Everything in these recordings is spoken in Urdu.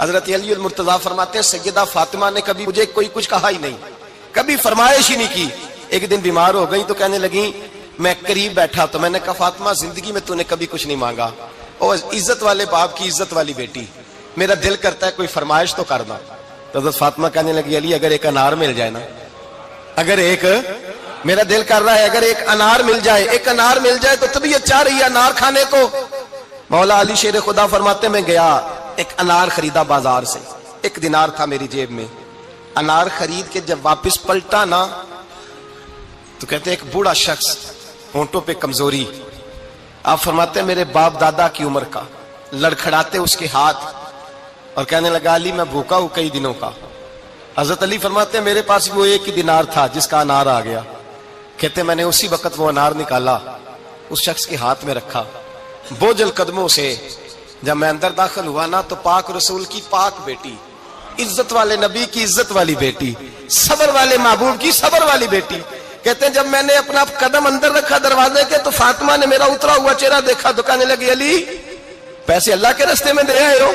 حضرت علی المرتضیٰ فرماتے ہیں سیدہ فاطمہ نے کبھی مجھے کوئی کچھ کہا ہی نہیں، کبھی فرمائش ہی نہیں کی۔ ایک دن بیمار ہو گئی تو کہنے لگی، میں قریب بیٹھا تو میں نے کہا فاطمہ زندگی میں تو نے کبھی کچھ نہیں مانگا، اور عزت والے باپ کی عزت والی بیٹی، میرا دل کرتا ہے کوئی فرمائش تو کرنا۔ تو حضرت فاطمہ کہنے لگی علی اگر ایک انار مل جائے نا، اگر ایک، میرا دل کر رہا ہے اگر ایک انار مل جائے، ایک انار مل جائے تو طبیعت چاہ رہی ہے انار کھانے کو۔ مولا علی شیر خدا فرماتے میں گیا، ایک انار خریدا بازار سے، 1 دینار تھا میری جیب میں، انار خرید کے جب واپس پلٹا نا تو کہتے ہیں ایک بوڑھا شخص، ہونٹوں پہ کمزوری، آپ فرماتے ہیں میرے باپ دادا کی عمر کا، لڑکھڑاتے اس کے ہاتھ اور کہنے لگا علی میں بھوکا ہوں کئی دنوں کا۔ حضرت علی فرماتے ہیں میرے پاس وہ 1 ہی دینار تھا جس کا انار آ گیا۔ کہتے میں نے اسی وقت وہ انار نکالا، اس شخص کے ہاتھ میں رکھا، بوجھل قدموں سے جب میں اندر داخل ہوا نا تو پاک رسول کی پاک بیٹی، عزت والے نبی کی عزت والی بیٹی، صبر والے محبوب کی صبر والی بیٹی، کہتے ہیں جب میں نے اپنا قدم اندر رکھا دروازے کے تو فاطمہ نے میرا اترا ہوا چہرہ دیکھا تو کہنے لگی علی پیسے اللہ کے راستے میں دے آئے ہو،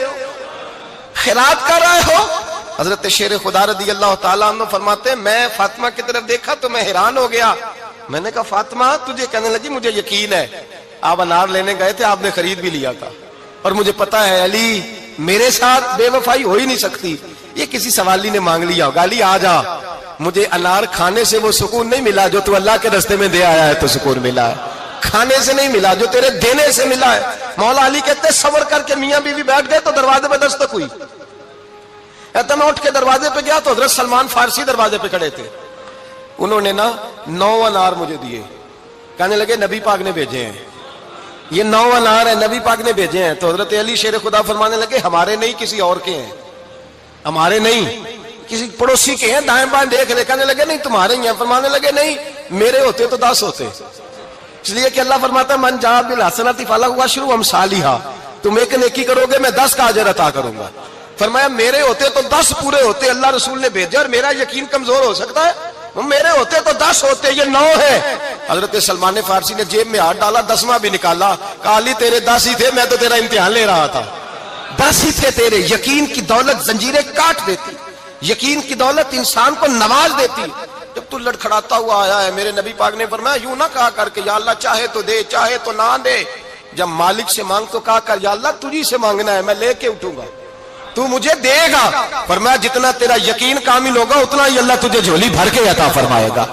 خیرات کر رہے ہو؟ حضرت شیر خدا رضی اللہ تعالیٰ عنہ فرماتے ہیں میں فاطمہ کی طرف دیکھا تو میں حیران ہو گیا، میں نے کہا فاطمہ تجھے؟ کہنے لگی مجھے یقین ہے آپ انار لینے گئے تھے، آپ نے خرید بھی لیا تھا، اور مجھے پتا ہے علی میرے ساتھ بے وفائی ہو ہی نہیں سکتی، یہ کسی سوالی نے مانگ لیا ہوگا، علی آ جا، مجھے انار کھانے سے وہ سکون نہیں ملا جو تو اللہ کے راستے میں دے آیا ہے تو سکون ملا ہے، کھانے سے نہیں ملا جو تیرے دینے سے ملا ہے۔ مولا علی کہتے صبر کر کے میاں بیوی بیٹھ گئے تو دروازے پہ دستک ہوئی، کہتا میں اٹھ کے دروازے پہ گیا تو حضرت سلمان فارسی دروازے پہ کھڑے تھے، انہوں نے نا 9 انار مجھے دیے، کہنے لگے نبی پاک نے بھیجے ہیں، یہ 9 انار ہیں نبی پاک نے بھیجے ہیں۔ تو حضرت علی شیر خدا فرمانے لگے ہمارے نہیں کسی اور کے ہیں، ہمارے نہیں کسی پڑوسی کے ہیں، دائیں بائیں دیکھ رہے، کہنے لگے نہیں تمہارے ہی ہیں، فرمانے لگے نہیں میرے ہوتے تو 10 ہوتے، اس لیے کہ اللہ فرماتا ہے من جاء بالحسنۃ فلہ عشر امثالھا، تم ایک نیکی کرو گے میں 10 کا اجر عطا کروں گا۔ فرمایا میرے ہوتے تو 10 پورے ہوتے، اللہ رسول نے بھیجا اور میرا یقین کمزور ہو سکتا ہے، میرے ہوتے تو 10 ہوتے، یہ 9 ہے۔ حضرت سلمان فارسی نے جیب میں ہاتھ ڈالا، 10واں بھی نکالا، کہا علی تیرے 10 ہی تھے، میں تو تیرا امتحان لے رہا تھا، 10 ہی تھے تیرے۔ یقین کی دولت زنجیریں کاٹ دیتی، یقین کی دولت انسان کو نواز دیتی۔ جب تو لڑکھڑاتا ہوا آیا ہے، میرے نبی پاک نے فرمایا یوں نہ کہا کر کے یا اللہ چاہے تو دے چاہے تو نہ دے، جب مالک سے مانگ تو کہا کر یا اللہ تجھی سے مانگنا ہے، میں لے کے اٹھوں گا، تو مجھے دے گا۔ فرمایا جتنا تیرا یقین کامل ہوگا اتنا ہی اللہ تجھے جھولی بھر کے عطا فرمائے گا۔